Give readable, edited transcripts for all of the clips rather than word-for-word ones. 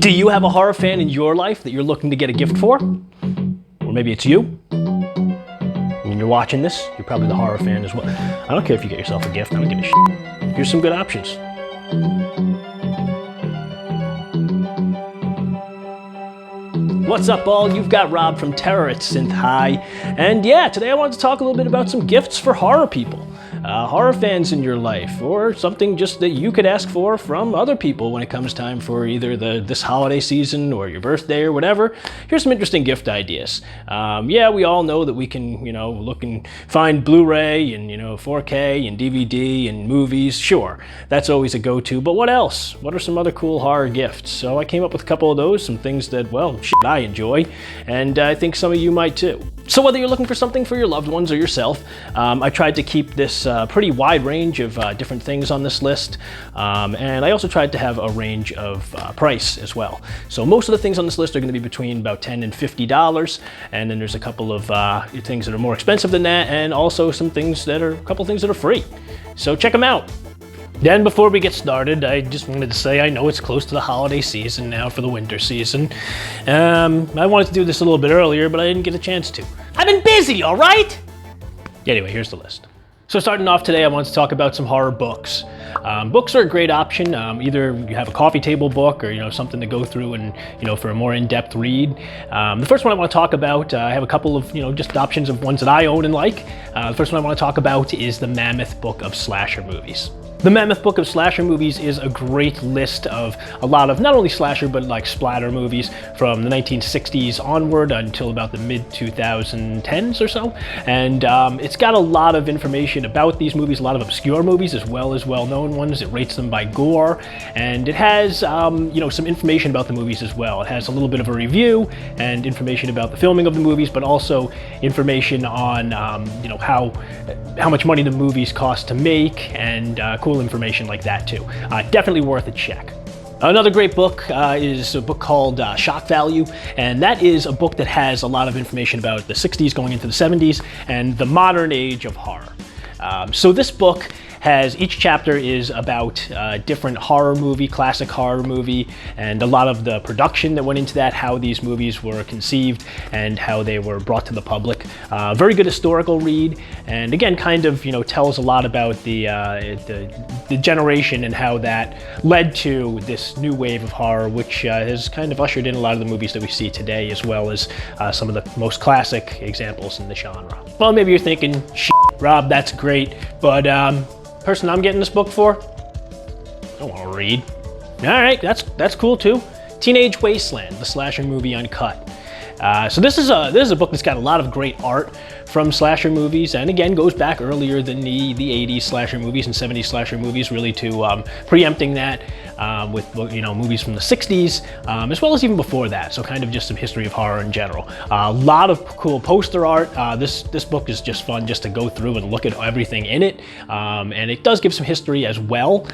Do you have a horror fan in your life that you're looking to get a gift for? Or maybe it's you? When you're watching this, you're probably the horror fan as well. I don't care if you get yourself a gift, I don't give a shit. Here's some good options. What's up, all? You've got Rob from Terror at Synth High. And yeah, today I wanted to talk a little bit about some gifts for horror people. Horror fans in your life, or something just that you could ask for from other people when it comes time for either this holiday season or your birthday or whatever. Here's some interesting gift ideas. Yeah, we all know that we can, look and find Blu-ray and, 4K and DVD and movies. Sure, that's always a go-to, but what else? What are some other cool horror gifts? So I came up with a couple of those, some things that, well, I enjoy, and I think some of you might too. So whether you're looking for something for your loved ones or yourself, I tried to keep this pretty wide range of different things on this list, and I also tried to have a range of price as well. So most of the things on this list are going to be between about $10 and $50, and then there's a couple of things that are more expensive than that, and also a couple things that are free. So check them out. Then before we get started, I just wanted to say I know it's close to the holiday season now for the winter season. I wanted to do this a little bit earlier, but I didn't get a chance to. I've been busy, all right? Anyway, here's the list. So starting off today, I wanted to talk about some horror books. Books are a great option. Either you have a coffee table book or something to go through and for a more in-depth read. The first one I want to talk about, I have a couple of just options of ones that I own and like. The first one I want to talk about is the Mammoth book of slasher movies. The Mammoth Book of Slasher Movies is a great list of a lot of not only slasher but like splatter movies from the 1960s onward until about the mid-2010s or so. And it's got a lot of information about these movies, a lot of obscure movies as well as well-known ones. It rates them by gore, and it has some information about the movies as well. It has a little bit of a review and information about the filming of the movies, but also information on how much money the movies cost to make, and cool information like that too. Definitely worth a check. Another great book is a book called Shock Value, and that is a book that has a lot of information about the 60s going into the 70s and the modern age of horror. So this book has, each chapter is about a different horror movie, classic horror movie, and a lot of the production that went into that, how these movies were conceived and how they were brought to the public. Very good historical read, and again, kind of tells a lot about the generation and how that led to this new wave of horror, which has kind of ushered in a lot of the movies that we see today, as well as some of the most classic examples in the genre. Well, maybe you're thinking, shit, Rob, that's great, but person I'm getting this book for, I don't want to read. All right, that's cool too. Teenage Wasteland, the slasher movie uncut. So this is a book that's got a lot of great art from slasher movies, and again goes back earlier than the 80s slasher movies and 70s slasher movies, really to preempting that with movies from the 60s, as well as even before that. So kind of just some history of horror in general. A lot of cool poster art. This book is just fun just to go through and look at everything in it, and it does give some history as well.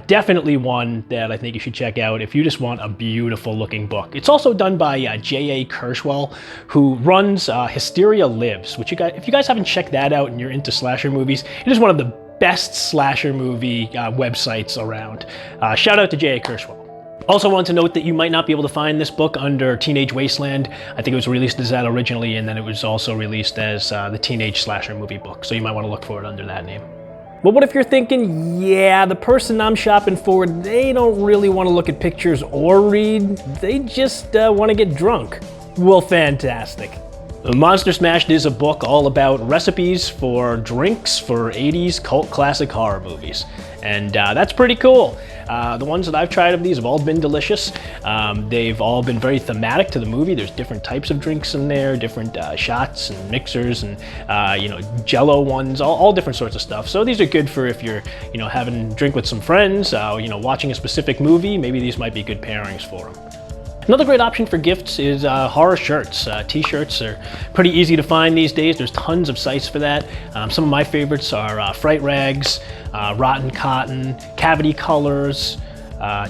Definitely one that I think you should check out if you just want a beautiful looking book. It's also done by J.A. Kershwell, who runs Hysteria Lives, which if you guys haven't checked that out and you're into slasher movies, it is one of the best slasher movie websites around. Shout out to J.A. Kershwell. Also want to note that you might not be able to find this book under Teenage Wasteland. I think it was released as that originally, and then it was also released as the Teenage Slasher Movie book, so you might want to look for it under that name. But what if you're thinking, yeah, the person I'm shopping for, they don't really want to look at pictures or read, they just want to get drunk? Well, fantastic. Monster Smashed is a book all about recipes for drinks for 80s cult classic horror movies. And that's pretty cool. The ones that I've tried of these have all been delicious. They've all been very thematic to the movie. There's different types of drinks in there, different shots and mixers and Jello ones, all different sorts of stuff. So these are good for if you're having a drink with some friends, watching a specific movie. Maybe these might be good pairings for them. Another great option for gifts is horror shirts. T-shirts are pretty easy to find these days. There's tons of sites for that. Some of my favorites are Fright Rags, Rotten Cotton, Cavity Colors,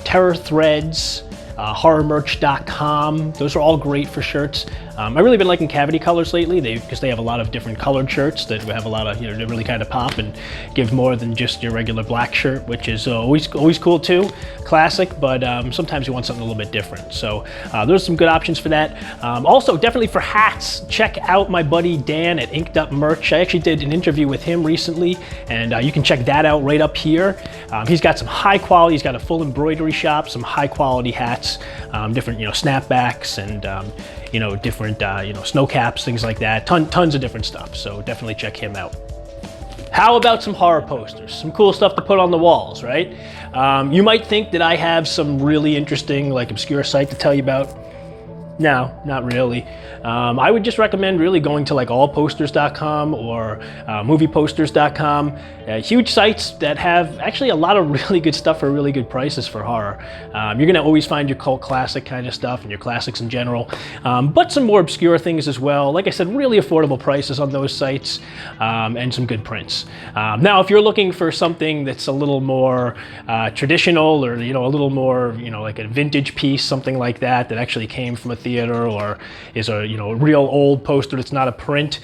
Terror Threads, horrormerch.com. Those are all great for shirts. I've really been liking Cavity Colors lately because they have a lot of different colored shirts that have a lot of, they really kind of pop and give more than just your regular black shirt, which is always cool too. Classic, but sometimes you want something a little bit different. So there's some good options for that. Also, definitely for hats, check out my buddy Dan at Inked Up Merch. I actually did an interview with him recently, and you can check that out right up here. He's got some high quality, he's got a full embroidery shop, some high quality hats, different snapbacks and different snow caps, things like that. Tons of different stuff, so definitely check him out. How about some horror posters? Some cool stuff to put on the walls, right? You might think that I have some really interesting, obscure site to tell you about. No, not really. I would just recommend really going to allposters.com or movieposters.com. Huge sites that have actually a lot of really good stuff for really good prices for horror. You're gonna always find your cult classic kind of stuff and your classics in general, but some more obscure things as well. Like I said, really affordable prices on those sites, and some good prints. Now, if you're looking for something that's a little more traditional, or a little more like a vintage piece, something like that actually came from a theater or is a real old poster that's not a print,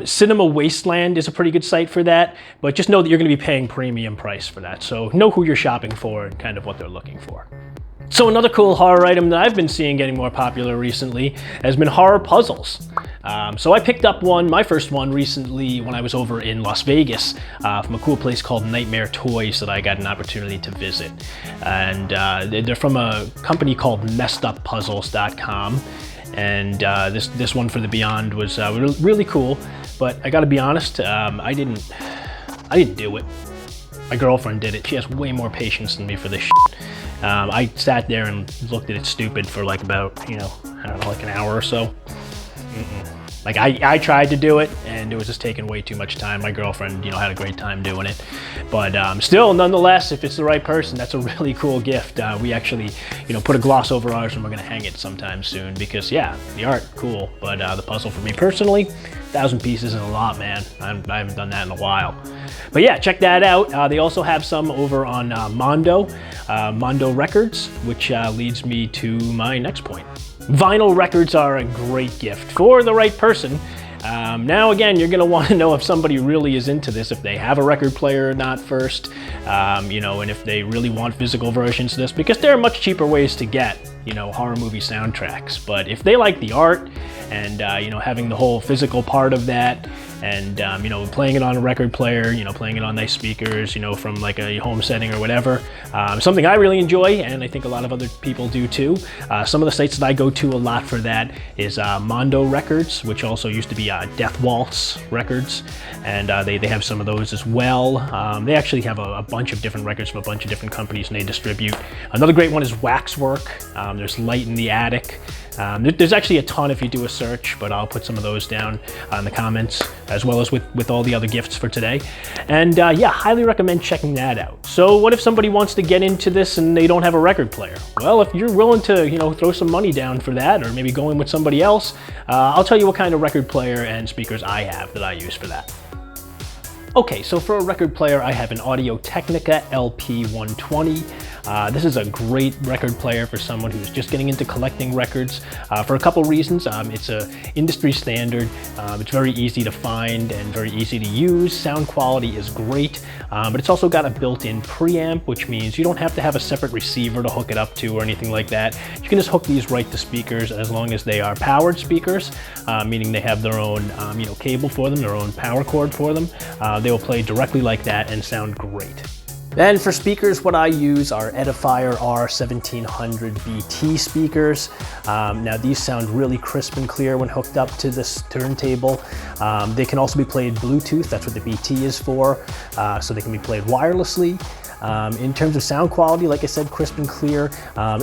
Cinema Wasteland is a pretty good site for that, but just know that you're going to be paying premium price for that, so know who you're shopping for and kind of what they're looking for. So another cool horror item that I've been seeing getting more popular recently has been horror puzzles. So I picked up my first one recently when I was over in Las Vegas from a cool place called Nightmare Toys that I got an opportunity to visit. And they're from a company called messeduppuzzles.com. And this one for the Beyond was really cool, but I gotta be honest, I didn't do it. My girlfriend did it. She has way more patience than me for this shit. I sat there and looked at it stupid for about, I don't know, like an hour or so. I tried to do it, and it was just taking way too much time. My girlfriend, had a great time doing it. But still, nonetheless, if it's the right person, that's a really cool gift. We actually, put a gloss over ours, and we're gonna hang it sometime soon because, yeah, the art, cool. But the puzzle for me personally, 1,000 pieces is a lot, man. I haven't done that in a while. But yeah, check that out. They also have some over on Mondo Records, which leads me to my next point. Vinyl records are a great gift for the right person. Now again, you're gonna want to know if somebody really is into this, if they have a record player or not first, and if they really want physical versions of this, because there are much cheaper ways to get, horror movie soundtracks. But if they like the art and, having the whole physical part of that, and, playing it on a record player, playing it on nice speakers, from a home setting or whatever, something I really enjoy, and I think a lot of other people do too. Some of the sites that I go to a lot for that is Mondo Records, which also used to be Death Waltz Records, and they have some of those as well. They actually have a bunch of different records from a bunch of different companies, and they distribute. Another great one is Waxwork. There's Light in the Attic. There's actually a ton if you do a search, but I'll put some of those down in the comments, as well as with all the other gifts for today. And yeah, highly recommend checking that out. So what if somebody wants to get into this and they don't have a record player? Well, if you're willing to, throw some money down for that, or maybe go in with somebody else, I'll tell you what kind of record player and speakers I have that I use for that. Okay, so for a record player, I have an Audio-Technica LP120. This is a great record player for someone who's just getting into collecting records for a couple reasons. It's an industry standard, it's very easy to find and very easy to use. Sound quality is great, but it's also got a built-in preamp, which means you don't have to have a separate receiver to hook it up to or anything like that. You can just hook these right to speakers, as long as they are powered speakers, meaning they have their own cable for them, their own power cord for them. They will play directly like that and sound great. Then for speakers, what I use are Edifier R1700 BT speakers. Now these sound really crisp and clear when hooked up to this turntable. They can also be played Bluetooth, that's what the BT is for, so they can be played wirelessly. In terms of sound quality, like I said, crisp and clear.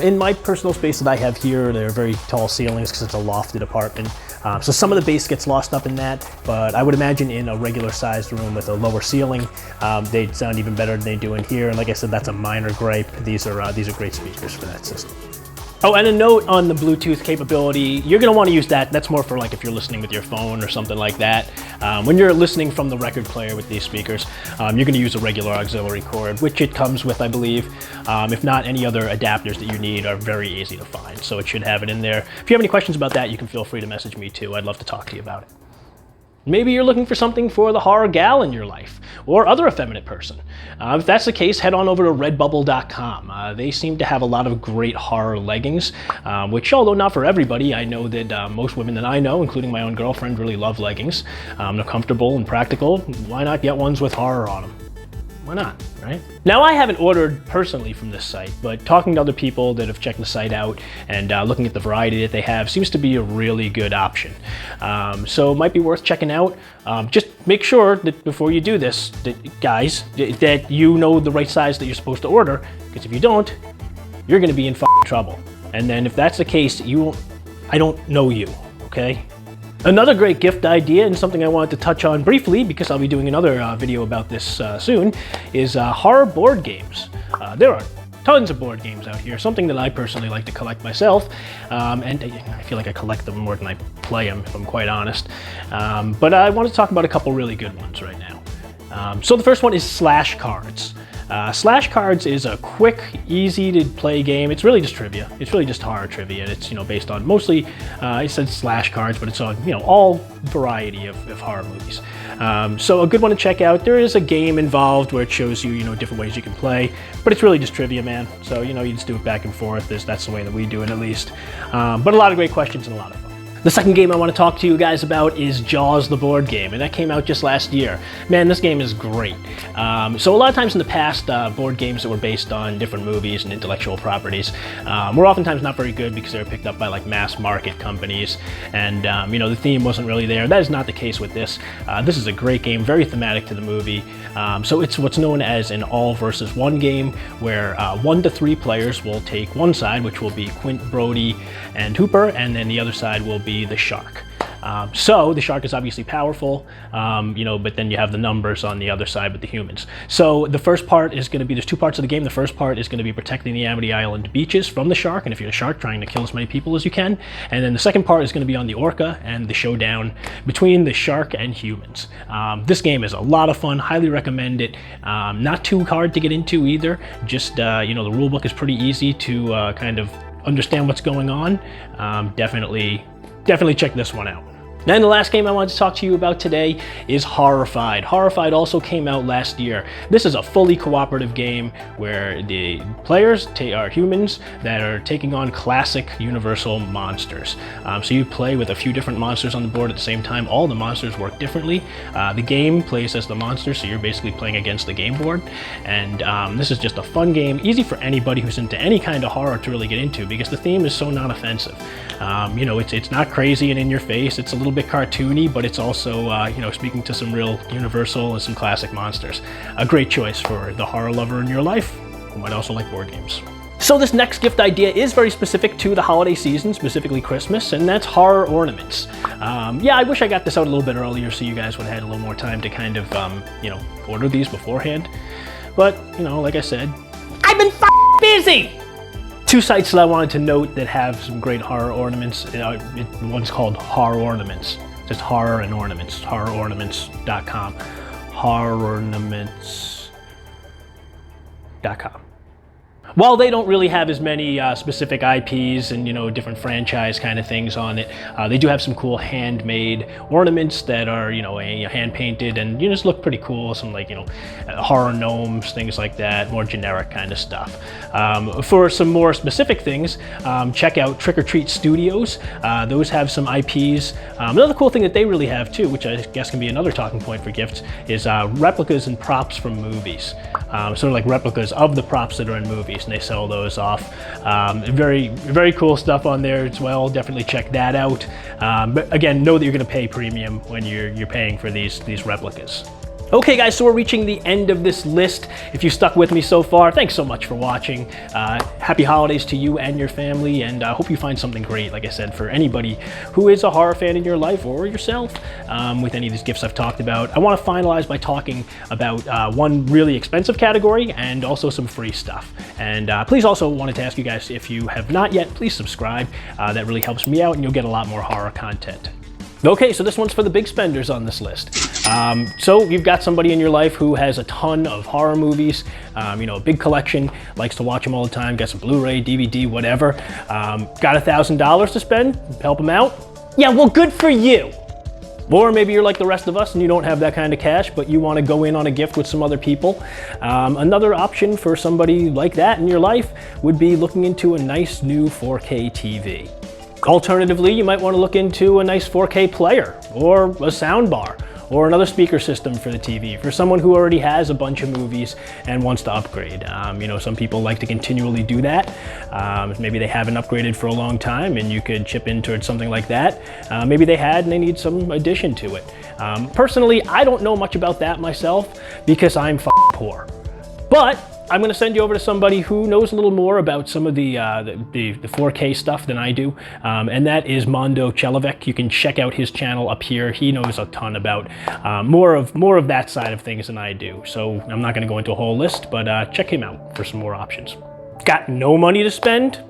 In my personal space that I have here, there are very tall ceilings because it's a lofted apartment. So some of the bass gets lost up in that, but I would imagine in a regular sized room with a lower ceiling, they'd sound even better than they do in here. And like I said, that's a minor gripe. These are great speakers for that system. Oh, and a note on the Bluetooth capability, you're going to want to use that. That's more for like if you're listening with your phone or something like that. When you're listening from the record player with these speakers, you're going to use a regular auxiliary cord, which it comes with, I believe. If not, any other adapters that you need are very easy to find, so it should have it in there. If you have any questions about that, you can feel free to message me too. I'd love to talk to you about it. Maybe you're looking for something for the horror gal in your life, or other effeminate person. If that's the case, head on over to redbubble.com. They seem to have a lot of great horror leggings, which, although not for everybody, I know that most women that I know, including my own girlfriend, really love leggings. They're comfortable and practical. Why not get ones with horror on them? Why not, right? Now, I haven't ordered personally from this site, but talking to other people that have checked the site out and looking at the variety that they have seems to be a really good option. So it might be worth checking out. Just make sure that before you do this, guys, that you know the right size that you're supposed to order, because if you don't, you're gonna be in trouble. And then if that's the case, I don't know you, okay? Another great gift idea, and something I wanted to touch on briefly because I'll be doing another video about this soon, is horror board games. There are tons of board games out here, something that I personally like to collect myself, and I feel like I collect them more than I play them, if I'm quite honest. But I want to talk about a couple really good ones right now. So the first one is Slash Cards. Slash Cards is a quick, easy to play game. It's really just trivia. It's really just horror trivia. It's based on mostly, it says Slash Cards, but it's on all variety of horror movies. So a good one to check out. There is a game involved where it shows you different ways you can play, but it's really just trivia, man. So you just do it back and forth. That's the way that we do it, at least. But a lot of great questions and a lot of fun. The second game I want to talk to you guys about is Jaws, the board game, and that came out just last year. Man, this game is great. So a lot of times in the past, board games that were based on different movies and intellectual properties were oftentimes not very good because they were picked up by like mass market companies, and the theme wasn't really there. That is not the case with this. This is a great game, very thematic to the movie. So it's what's known as an all versus one game, where 1 to 3 players will take one side, which will be Quint, Brody, and Hooper, and then the other side will be the shark. So the shark is obviously powerful, but then you have the numbers on the other side with the humans. So the first part is going to be, there's 2 parts of the game. The first part is going to be protecting the Amity Island beaches from the shark, and if you're a shark, trying to kill as many people as you can. And then the second part is going to be on the orca and the showdown between the shark and humans. This game is a lot of fun, highly recommend it. Not too hard to get into either, just the rule book is pretty easy to kind of understand what's going on. Definitely check this one out. Then the last game I wanted to talk to you about today is Horrified. Horrified also came out last year. This is a fully cooperative game where the players are humans that are taking on classic Universal monsters. So you play with a few different monsters on the board at the same time. All the monsters work differently. The game plays as the monsters, so you're basically playing against the game board. And this is just a fun game, easy for anybody who's into any kind of horror to really get into, because the theme is so non-offensive. It's not crazy and in your face. It's a little bit cartoony, but it's also speaking to some real Universal and some classic monsters. A great choice for the horror lover in your life who might also like board games. So this next gift idea is very specific to the holiday season, specifically Christmas, and that's horror ornaments. I wish I got this out a little bit earlier so you guys would have had a little more time to kind of order these beforehand. But like I said, I've been busy. 2 sites that I wanted to note that have some great horror ornaments. One's called Horror Ornaments. Just horror and ornaments. HorrorOrnaments.com. HorrorOrnaments.com. While they don't really have as many specific IPs and different franchise kind of things on it, they do have some cool handmade ornaments that are hand painted and just look pretty cool. Some horror gnomes, things like that, more generic kind of stuff. For some more specific things, check out Trick or Treat Studios. Those have some IPs. Another cool thing that they really have too, which I guess can be another talking point for gifts, is replicas and props from movies. Sort of like replicas of the props that are in movies, and they sell those off. Very, very cool stuff on there as well. Definitely check that out. But again, know that you're going to pay premium when you're paying for these replicas. Okay guys, so we're reaching the end of this list. If you stuck with me so far, thanks so much for watching. Happy holidays to you and your family, and I hope you find something great, like I said, for anybody who is a horror fan in your life or yourself with any of these gifts I've talked about. I want to finalize by talking about one really expensive category and also some free stuff. And please also wanted to ask you guys, if you have not yet, please subscribe. That really helps me out and you'll get a lot more horror content. Okay, so this one's for the big spenders on this list. So you've got somebody in your life who has a ton of horror movies, you know, a big collection, likes to watch them all the time, got some Blu-ray, DVD, whatever. Got $1,000 to spend, help them out? Yeah, well, good for you. Or maybe you're like the rest of us and you don't have that kind of cash, but you want to go in on a gift with some other people. Another option for somebody like that in your life would be looking into a nice new 4K TV. Alternatively, you might want to look into a nice 4K player or a sound bar or another speaker system for the TV for someone who already has a bunch of movies and wants to upgrade. You know, some people like to continually do that. Maybe they haven't upgraded for a long time and you could chip in towards something like that. Maybe they had and they need some addition to it. Personally, I don't know much about that myself because I'm poor. But I'm going to send you over to somebody who knows a little more about some of the 4K stuff than I do, and that is Mondo Chelovic. You can check out his channel up here. He knows a ton about more of that side of things than I do. So I'm not going to go into a whole list, but check him out for some more options. Got no money to spend?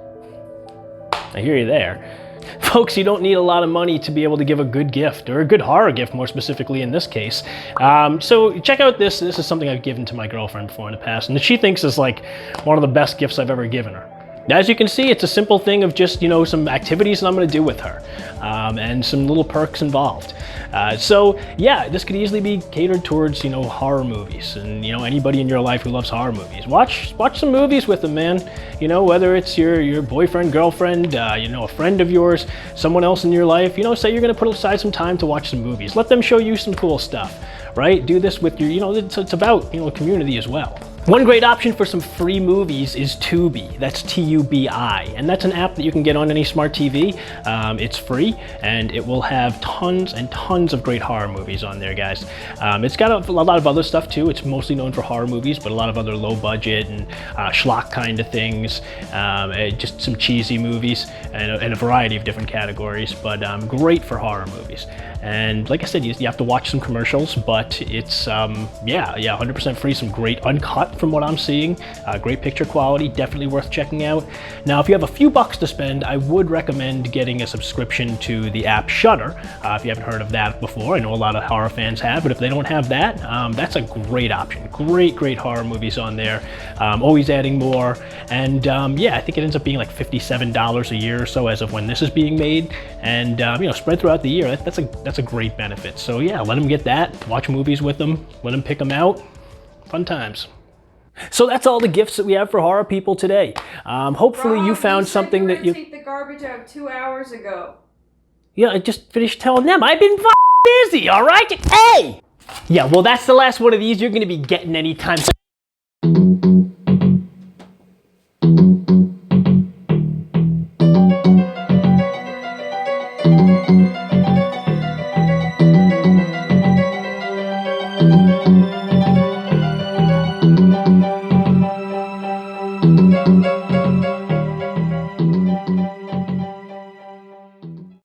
I hear you there. Folks, you don't need a lot of money to be able to give a good gift, or a good horror gift more specifically in this case. So check out this. This is something I've given to my girlfriend before in the past, and she thinks is like one of the best gifts I've ever given her. As you can see, it's a simple thing of just, you know, some activities that I'm going to do with her, and some little perks involved. So yeah, this could easily be catered towards, you know, horror movies, and you know, anybody in your life who loves horror movies. Watch some movies with them, man. You know, whether it's your boyfriend, girlfriend, you know, a friend of yours, someone else in your life. You know, say you're going to put aside some time to watch some movies. Let them show you some cool stuff, right? Do this with your, you know, it's about, you know, community as well. One great option for some free movies is Tubi. That's T-U-B-I, and that's an app that you can get on any smart TV. It's free, and it will have tons and tons of great horror movies on there, guys. It's got a lot of other stuff too. It's mostly known for horror movies, but a lot of other low budget and schlock kind of things, just some cheesy movies, and a variety of different categories, but great for horror movies. And like I said, you have to watch some commercials, but it's, yeah, 100% free, some great uncut from what I'm seeing, great picture quality, definitely worth checking out. Now, if you have a few bucks to spend, I would recommend getting a subscription to the app Shudder. If you haven't heard of that before, I know a lot of horror fans have, but if they don't have that, that's a great option. Great horror movies on there, always adding more. And yeah, I think it ends up being like $57 a year or so as of when this is being made. And you know, spread throughout the year, that's a great benefit. So yeah, let them get that, watch movies with them, let them pick them out. Fun times. So that's all the gifts that we have for horror people today. Hopefully you found something that you... take the garbage out 2 hours ago. Yeah, I just finished telling them. I've been busy, all right? Hey! Yeah, well, that's the last one of these you're going to be getting anytime soon.